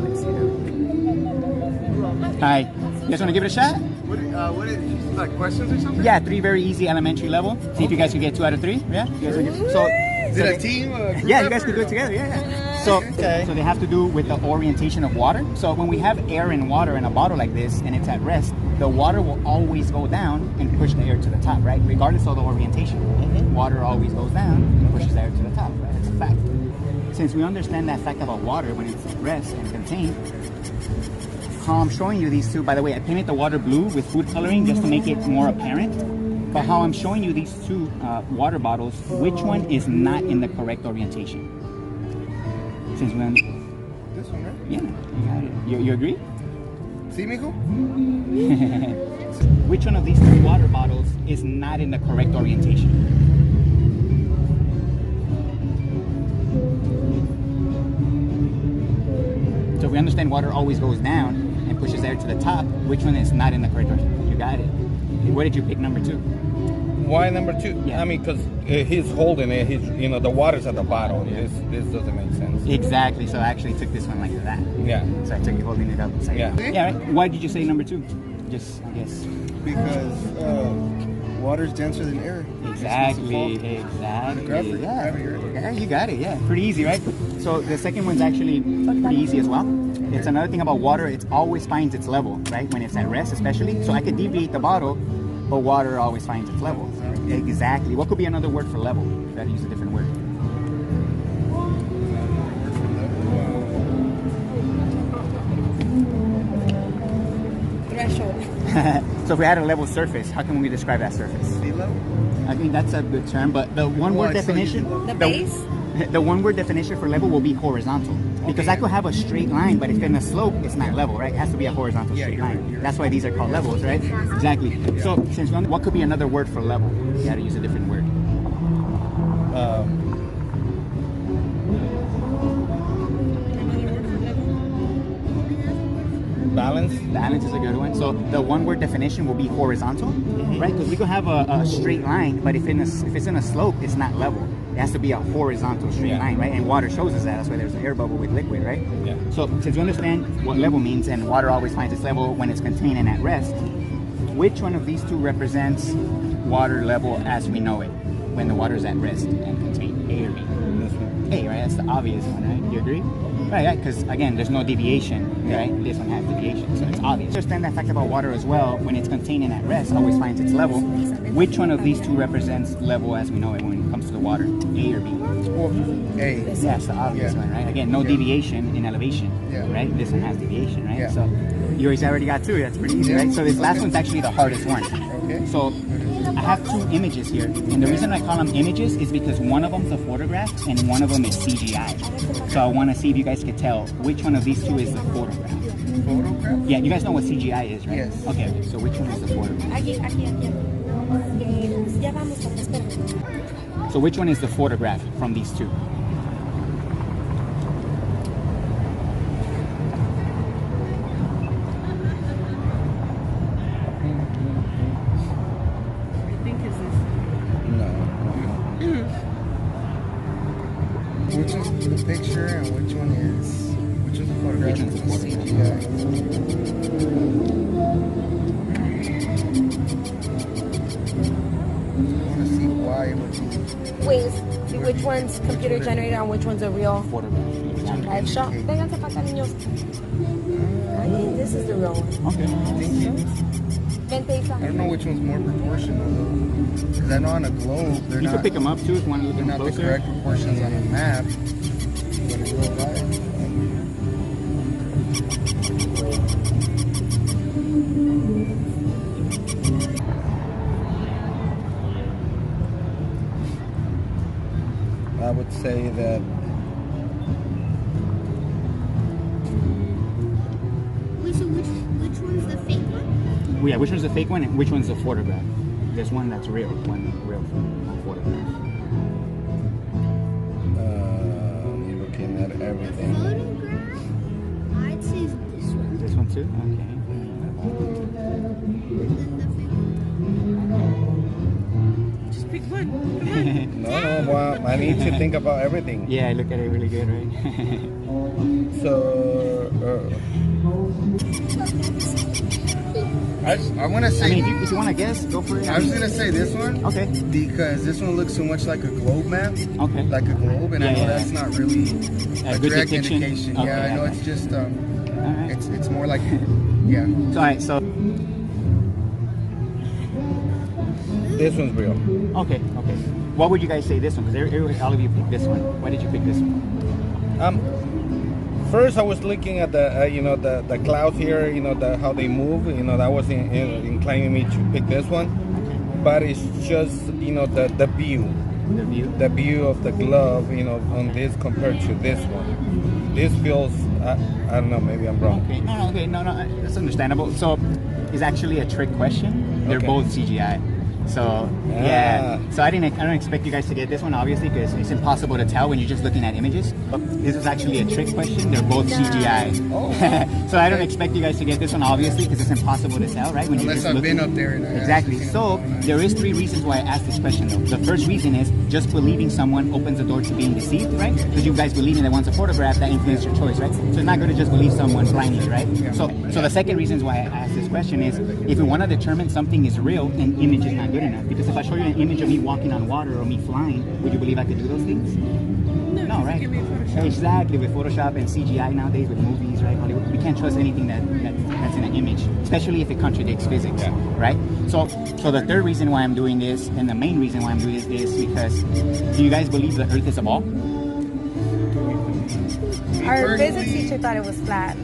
let's see. Hi, you guys want to give it a shot? What is like questions or something? Yeah, 3 very easy elementary level. See if you guys can get 2 out of 3. Yeah. You guys Is it a team? Yeah, you guys can do it together. Yeah. So they have to do with the orientation of water. So when we have air and water in a bottle like this and it's at rest, the water will always go down and push the air to the top, right? Regardless of the orientation. Water always goes down and pushes the air to the top, right? It's a fact. Since we understand that fact about water when it's at rest and contained, how I'm showing you these two, by the way, I painted the water blue with food coloring just to make it more apparent. But how I'm showing you these 2 water bottles, which one is not in the correct orientation? Since when? This one, right? Yeah, you got it. You agree? See, mijo? Which one of these 2 water bottles is not in the correct orientation? So if we understand water always goes down and pushes air to the top, which one is not in the correct orientation? You got it. Where did you pick number 2? Why number 2? Yeah. I mean, because he's holding it. He's, the water's at the bottom. Yeah. This doesn't make sense. Exactly. So I actually took this one like that. Yeah. So I took you holding it up. So Yeah. Yeah. Right? Why did you say number 2? Just, I guess. Because water's denser than air. Exactly. Gravity. Yeah, you got it. Yeah, pretty easy, right? So the second one's actually pretty easy as well. It's another thing about water. It always finds its level, right? When it's at rest, especially. So I could deviate the bottle, but water always finds its level. Exactly. What could be another word for level? You gotta use a different word. Threshold. So if we had a level surface, how can we describe that surface? Sea level? I think that's a good term, but the one-word definition... The base? The one-word definition for level will be horizontal. Because I could have a straight line, but if in a slope, it's not level, right? It has to be a horizontal straight line. That's why these are called levels, right? Exactly. So since what could be another word for level? You gotta use a different word. Balance. Balance is a good one. So the one-word definition will be horizontal, right? Because we could have a straight line, but if it's in a slope, it's not level. It has to be a horizontal straight line, right? And water shows us that. That's why there's an air bubble with liquid, right? Yeah. So since we understand what level means, and water always finds its level when it's contained and at rest, which one of these 2 represents water level as we know it when the water is at rest and contained? A or B? This one. A, right? That's the obvious one, right? You agree? Right, because again, there's no deviation, right? This one has deviation, so it's obvious. Understand that fact about water as well. When it's contained and at rest, always finds its level. Which one of these 2 represents level as we know it when it comes to the water? A or B? A. That's the obvious one, right? Again, no deviation in elevation, right? This one has deviation, right? Yeah. So you already got 2. That's pretty easy, right? So this last one's actually the hardest one. Okay. So I have 2 images here, and the reason I call them images is because one of them's a photograph and one of them is CGI. So I want to see if you guys could tell which one of these 2 is the photograph. Photograph? Yeah, you guys know what CGI is, right? Yes. Okay, so which one is the photograph? Aquí. Ya vamos, espera. So which one is the photograph from these 2? Which one's the picture and which one's the photograph? Which one's the photograph? I want to see why it would be. Wait, see which one's computer generated and which one's a real Photograph. headshot? Vénganse para acá, niños. I think this is the real one. Okay. Vente, Isa. I don't know which one's more proportional though. Because I know on a globe they're You not. can pick them up too if you want to look They're at them not the closer. correct proportions on the map. But in real life. I would say that Wait, so which one's the fake one? Yeah, which one's the fake one and which one's the photograph? There's one that's real, one real photograph. you're looking at everything. Photograph? I'd say this one. This one too? Okay. Just pick one. No, well, I need to think about everything. Yeah, I look at it really good, right? So, I want to I say. mean, if you want to guess, go for it. I was gonna say this one. Okay. Because this one looks so much like a globe map. Okay. Like a globe, and I know that's not really a good direct depiction? indication. Okay, Yeah, I know okay. it's just Alright. it's more like yeah. So, all right, so This one's real. okay. What would you guys say this one? Because all of you picked this one. Why did you pick this one? First, I was looking at the the clouds here, how they move. That was inclining me to pick this one. But it's just the view. The view. The view of the glove, on this compared to this one. This feels, I don't know, maybe I'm wrong. Okay. No. That's understandable. So, it's actually a trick question. They're Okay. both CGI. So yeah. So I don't expect you guys to get this one, obviously, because it's impossible to tell when you're just looking at images. But this is actually a trick question. They're both CGI. Oh. So I don't expect you guys to get this one, obviously, because it's impossible to tell, right? When you're Unless just I've been looking. up there and Exactly. So there is 3 reasons why I asked this question, though. The first reason is just believing someone opens the door to being deceived, right? Because you guys believing that once a photograph, that influences your choice, right? So it's not good to just believe someone blindly, right? So the second reason why I asked this question is if we want to determine something is real, an image is not good enough. Because if I show you an image of me walking on water or me flying, would you believe I could do those things? No, right? Give me Photoshop. Exactly, with Photoshop and CGI nowadays, with movies, right? Hollywood, we can't trust anything that's in an image, especially if it contradicts physics, right? So the third reason why I'm doing this, and the main reason why I'm doing this, is because do you guys believe the Earth is a ball? Our physics teacher thought it was flat.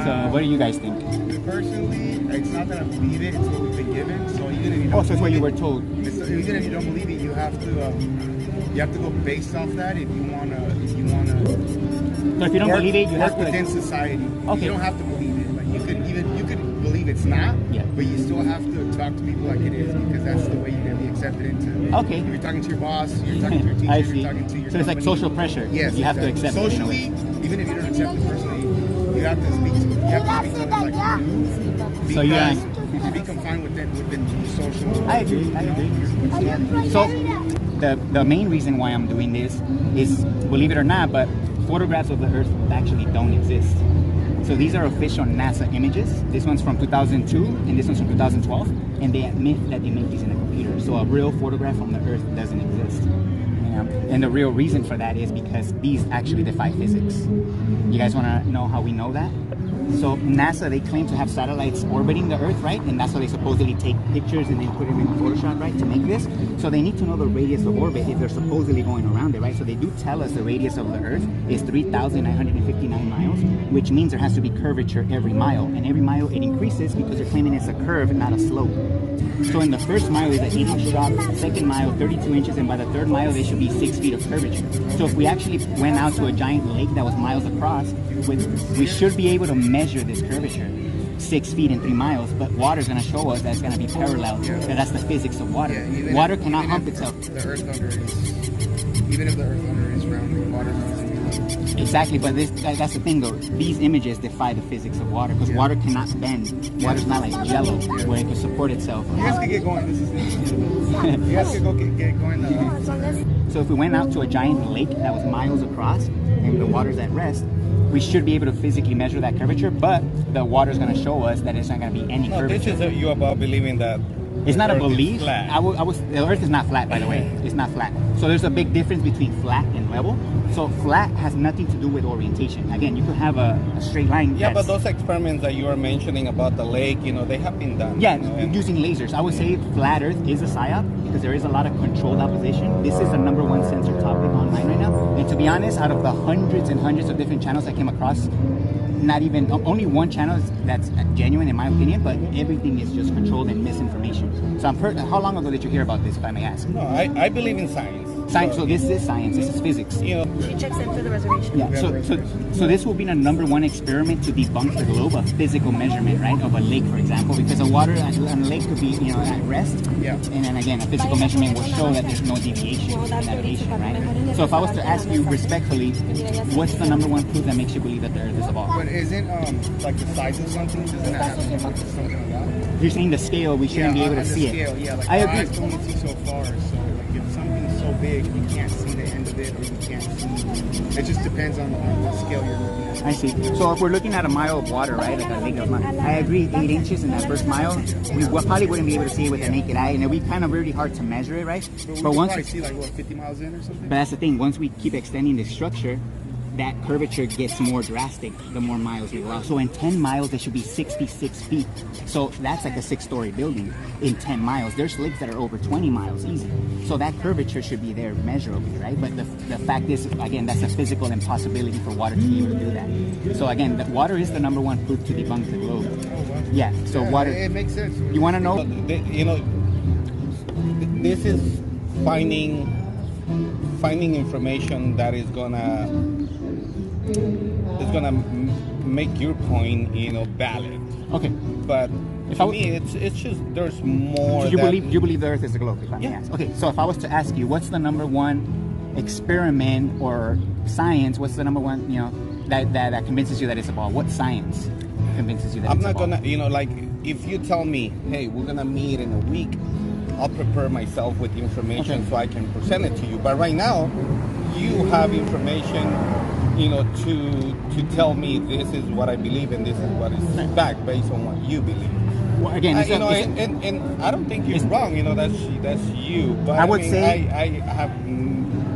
So what do you guys think? Personally, it's not that I believe it; it's what we've been given. So even if you don't Oh, so it's what you were told. even if you don't believe it, you have to go based off that. If you wanna So if you don't work, believe it, you work have to. within society. Okay. You don't have to believe it. Like you could believe it's not. Yeah. But you still have to talk to people like it is because that's the way you're gonna be accepted into. Okay. If you're talking to your boss, you're talking to your teacher, I see. you're talking to your. So it's like company. social pressure. Yes. You have to exactly. accept it in a way. Socially, even if you don't accept it personally, you have to speak to others like you. So you're. To be confined within social. I agree. So the main reason why I'm doing this is, believe it or not, but photographs of the Earth actually don't exist. So these are official NASA images. This one's from 2002 and this one's from 2012, and they admit that they make these in a computer. So a real photograph from the Earth doesn't exist. And the real reason for that is because these actually defy physics. You guys want to know how we know that? So NASA, they claim to have satellites orbiting the Earth, right? And that's how they supposedly take pictures and then put them in Photoshop, right, to make this. So they need to know the radius of orbit if they're supposedly going around it, right? So they do tell us the radius of the Earth is 3,959 miles, which means there has to be curvature every mile. And every mile it increases because they're claiming it's a curve and not a slope. So in the first mile is an 8-inch drop, second mile 32 inches, and by the third mile there should be 6 feet of curvature. So if we actually went out to a giant lake that was miles across, we should be able to measure this curvature, 6 feet in 3 miles, but water's going to show us that it's going to be parallel, and that's the physics of water. Yeah, Water cannot hump itself. The Earth under is, even if the Earth under is round, water's not going to be level. Exactly, but that's the thing though. These images defy the physics of water because water cannot bend. Water's not like jello where it can support itself. You guys can get going. This is you guys can go get going. So if we went out to a giant lake that was miles across and the water's at rest, we should be able to physically measure that curvature, but the water's going to show us that it's not going to be any No, curvature. this is you about believing that It's not a Earth is belief. flat. The Earth is not flat, by the way. It's not flat. So there's a big difference between flat and level. So flat has nothing to do with orientation. Again, you could have a straight line. Yeah, but that's- those experiments that you were mentioning about the lake, they have been done. Yeah, and using lasers. I would say flat Earth is a psyop because there is a lot of controlled opposition. This is the #1 censored topic online right now. And to be honest, out of the hundreds and hundreds of different channels I came across, not even only one channel that's genuine in my opinion, but everything is just controlled and misinformation. So how long ago did you hear about this, if I may ask? No, I believe in science. Science. So this is science. This is physics. She checks in through the reservation. Yeah. So this will be the #1 experiment to debunk the globe, a physical measurement, right, of a lake, for example, because the water on a lake could be, at rest. Yeah. And then again, a physical measurement will show that there's no deviation in navigation, right? So if I was to ask you respectfully, what's the #1 proof that makes you believe that the Earth is a ball? But isn't like the size of something doesn't that have to do with something like that? You're saying the scale, we shouldn't be able to on the see scale, it. Yeah, like I our agree. eyes can only see so far. So like if something's so big, you can't see the end of it, or you can't see. It just depends on the scale you're looking at. I see. So if we're looking at a mile of water, right, like a lake of mile, I agree, 8 inches in that first mile, we probably wouldn't be able to see it with the naked eye, and it'd be kind of really hard to measure it, right? But we But could once, probably see like what 50 miles in or something. but that's the thing. Once we keep extending the structure, that curvature gets more drastic the more miles we go out. So in 10 miles, it should be 66 feet. So that's like a 6-story building in 10 miles. There's lakes that are over 20 miles easy. So that curvature should be there measurably, right? But the fact is, again, that's a physical impossibility for water to be able to do that. So again, the water is the #1 proof to debunk the globe. Yeah, so Yeah, water. It makes sense. You want to know? You know, this is finding information that is gonna make your point, you know, valid. Okay. But If to I- me, it's just there's more. Do you that- believe the Earth is a globe? If I may Yeah. ask. Okay, so if I was to ask you, what's the #1 experiment or science? What's the #1, you know, that convinces you that it's a ball? What science convinces you that I'm it's not a ball? gonna, you know, like if you tell me, hey, we're gonna meet in a week, I'll prepare myself with the information Okay. so I can present it to you. But right now, you have information, you know, to tell me this is what I believe and this is what is fact based on what you believe. Well, again, You know, and I don't think you're wrong. You know, that's you. But I would say- I have.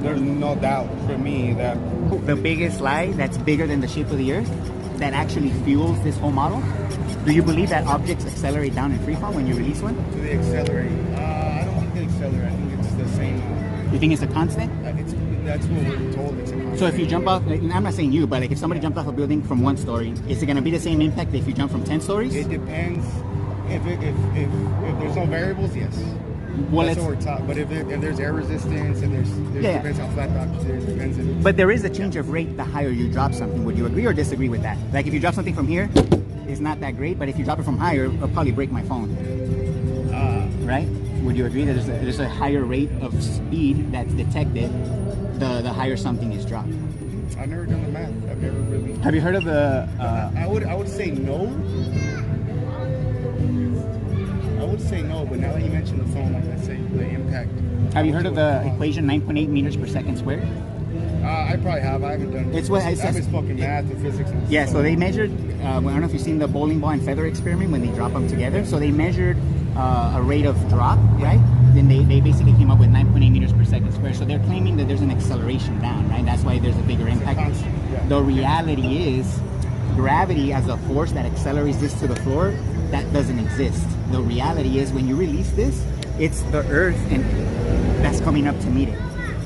There's no doubt for me that the biggest lie that's bigger than the shape of the Earth that actually fuels this whole model? Do you believe that objects accelerate down in free fall when you release one? Do they accelerate? I don't think they accelerate. I think it's the same. You think it's a constant? That's what we're told. It's a constant. So if you jump off, and I'm not saying you, but like if somebody jumped off a building from 1 story, is it going to be the same impact if you jump from 10 stories? It depends. If there's no variables, yes. Well, That's let's- what we're taught. But if there's air resistance and there's Yeah. depends how flat the object is, depends if But there is a change of rate the higher you drop something. Would you agree or disagree with that? Like if you drop something from here, it's not that great, but if you drop it from higher, it'll probably break my phone. Right? Would you agree that there's a higher rate of speed that's detected the higher something is dropped? I've never done the math. I've never really. Have you heard of the... I would say no. I would say no, but now that you mention the phone, like I say, the impact. have you heard of the equation 9.8 meters per second squared? I probably have. I haven't done. It's what it I've says. been fucking math and physics. And Yeah, stuff. so they measured, I don't know if you've seen the bowling ball and feather experiment when they drop them together. So they measured a rate of drop, right? Then they basically came up with 9.8 meters per second squared. So they're claiming that there's an acceleration down, right? That's why there's a bigger impact. constant, yeah. The reality is gravity as a force that accelerates this to the floor, that doesn't exist. The reality is when you release this, it's the Earth and that's coming up to meet it.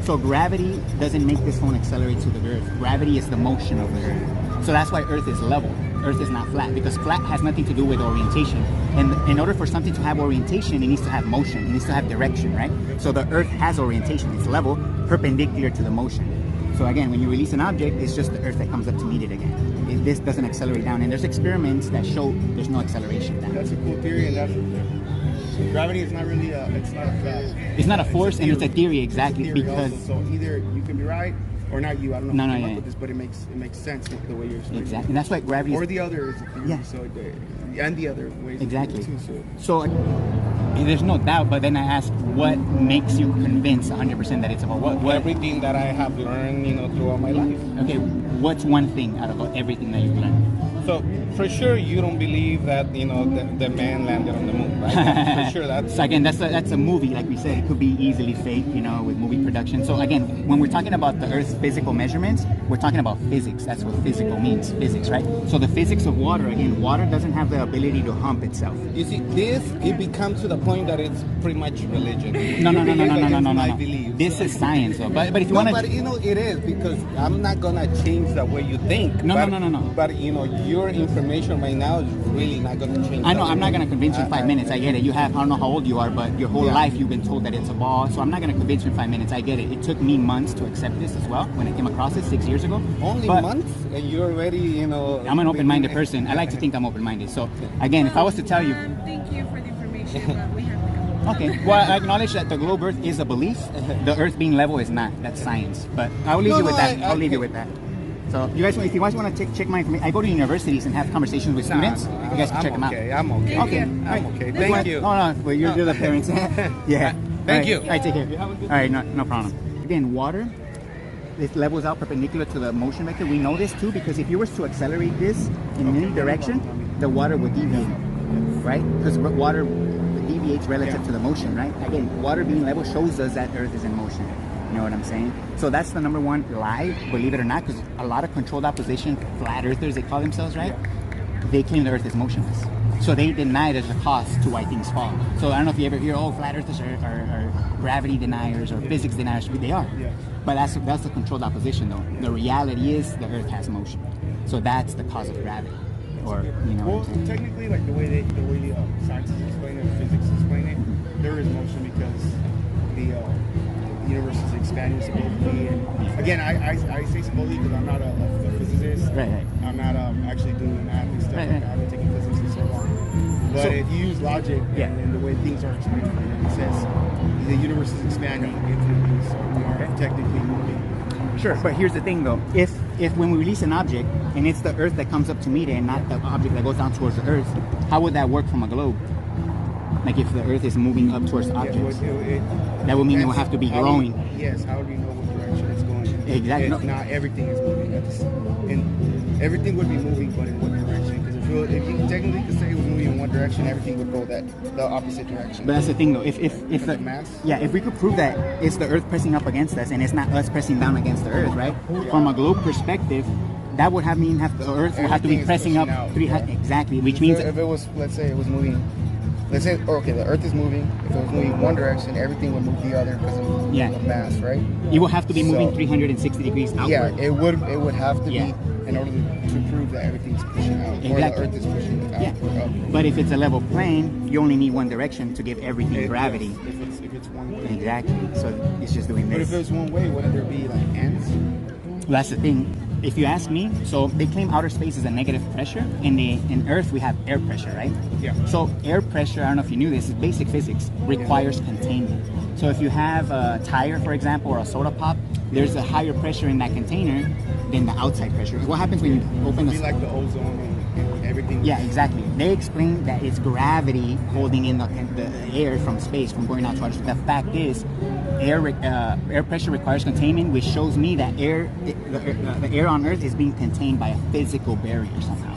So gravity doesn't make this phone accelerate to the Earth. Gravity is the motion of the Earth. So that's why Earth is level. Earth is not flat because flat has nothing to do with orientation. And in order for something to have orientation, it needs to have motion. It needs to have direction, right? So the Earth has orientation. It's level, perpendicular to the motion. So again, when you release an object, it's just the Earth that comes up to meet it again. This doesn't accelerate down. And there's experiments that show there's no acceleration down. That's a cool theory, and that's gravity is not really It's not a force, and it's a theory exactly theory because also. So either you can be right or not you. I don't know No, if you no, came yeah, up with this, but it makes sense with the way you're explaining. exactly, and that's why gravity Or is the other is a theory. Yeah. So and the other ways exactly. too. So there's no doubt. But then I ask, what makes you convinced 100% that it's about what? everything that I have learned, you know, throughout my life. Okay, what's one thing out of everything that you've learned? So for sure, you don't believe that, you know, the man landed on the moon, right? For sure, that's So again, that's a movie, like we said. It could be easily fake, you know, with movie production. So again, when we're talking about the Earth's physical measurements, we're talking about physics. That's what physical means, physics, right? So the physics of water, again, water doesn't have the ability to hump itself. You see, it becomes to the point that it's pretty much religion. No. My beliefs. This is science, though. But if you No, want but to, you know, it is because I'm not gonna change the way you think. No. But you know, your information right now is really not gonna change. I know that. I'm not gonna convince you in 5 minutes. I get it. You have, I don't know how old you are, but your whole life you've been told that it's a ball. So I'm not gonna convince you in 5 minutes. I get it. It took me months to accept this as well when I came across it 6 years ago. Only But months, and you're already, you know. I'm an open-minded person. I like to think I'm open-minded. So again, if I was to tell you, Thank you for the information, but we have to go. okay, well, I acknowledge that the globe Earth is a belief. The Earth being level is not. That's science. But I'll leave you with that. I'll leave you with that. So you guys, if you guys want to check my information, I go to universities and have conversations with students. You guys can check them out. I'm okay. Okay. I'm All right. okay. Thank you. No, well, you're the parents. Yeah. Thank you. All right, take care. All right, no problem. again, water, it levels out perpendicular to the motion vector. We know this too because if you were to accelerate this in any direction, the water would deviate, right? Because water deviates relative to the motion, right? Again, water being level shows us that Earth is in motion. You know what I'm saying? So that's the number one lie, believe it or not, because a lot of controlled opposition, flat earthers, they call themselves, right? They claim the Earth is motionless. So they deny there's a cost to why things fall. So I don't know if you ever hear, oh, flat earthers are gravity deniers or physics deniers. They are. Yeah. But that's the controlled opposition, though. The reality is the Earth has motion. So that's the cause of gravity. Or, you know Well, what I'm saying? technically, like the way scientists explain it, physics explain it, there is motion because the universe is expanding supposedly. And again, I say supposedly because I'm not a physicist. Right. I'm not actually doing math and stuff. Right. Like I haven't taken physics in so long. But So- if you use logic and the way things are explained, it says the universe is expanding infinitely, so we are technically moving. Sure, but here's the thing though. If when we release an object and it's the Earth that comes up to meet it and not the object that goes down towards the Earth, how would that work from a globe? Like if the Earth is moving up towards the object, that would mean it would have to be growing. Yes, how do you know what direction it's going? Exactly. It's not everything is moving at the same, and everything would be moving, but in what direction? Because if you technically could say it was moving in one direction, everything would go the opposite direction. But that's the thing though. If Because the of mass? if we could prove that it's the Earth pressing up against us and it's not us pressing down against the Earth, right? From a globe perspective, that would have the Earth will have to be Everything is pressing up pushing out, 300 exactly, which If means if it was, let's say it was moving, let's say, okay, the Earth is moving. If it was moving one direction, everything would move the other because of mass, right? it will have to be moving So- 360 degrees outward. Yeah, it would have to Yeah. be in order to prove that everything's pushing out, or the Exactly. Earth is pushing out. Yeah. But if it's a level plane, you only need one direction to give everything gravity. Yes, if it's one way. Exactly. So it's just doing But if this. it was one way, wouldn't there be like ends? Well, that's the thing. If you ask me, so they claim outer space is a negative pressure. In Earth, we have air pressure, right? Yeah. So air pressure, I don't know if you knew this, is basic physics, requires containment. So if you have a tire, for example, or a soda pop, there's a higher pressure in that container than the outside pressure. What happens when you open It'd be the like the ozone and everything. Yeah, exactly. They explain that it's gravity holding in the air from space from going out to outer. The fact is, air pressure requires containment, which shows me that the air on Earth is being contained by a physical barrier somehow.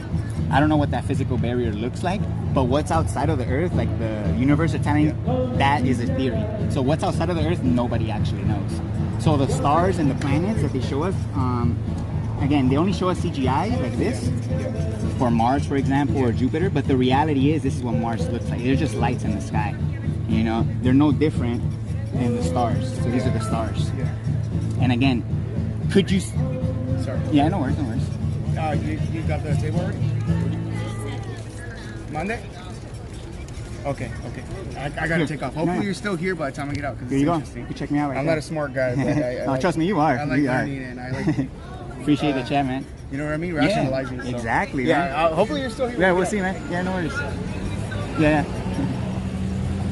I don't know what that physical barrier looks like, but what's outside of the Earth, like the universe are telling, that is a theory. So what's outside of the Earth, nobody actually knows. So the stars and the planets that they show us, again, they only show us CGI like this for Mars, for example, or Jupiter. But the reality is, this is what Mars looks like. They're just lights in the sky. You know, they're no different than the stars. So these are the stars. Yeah. And again, could you? Sorry. Yeah, no worries, no worries. You got the table already? Monday? Okay. I gotta take off. Hopefully No. you're still here by the time I get out. Because Here you go. You can check me out right I'm there. not a smart guy, but I No, like, trust me, you are. I like You are. learning and I like, Appreciate the chat, man. you know what I mean? Rationalizing. So. exactly. Yeah. Man. Hopefully you're still here. Yeah, when we'll I see, get man. Yeah, no worries. Yeah.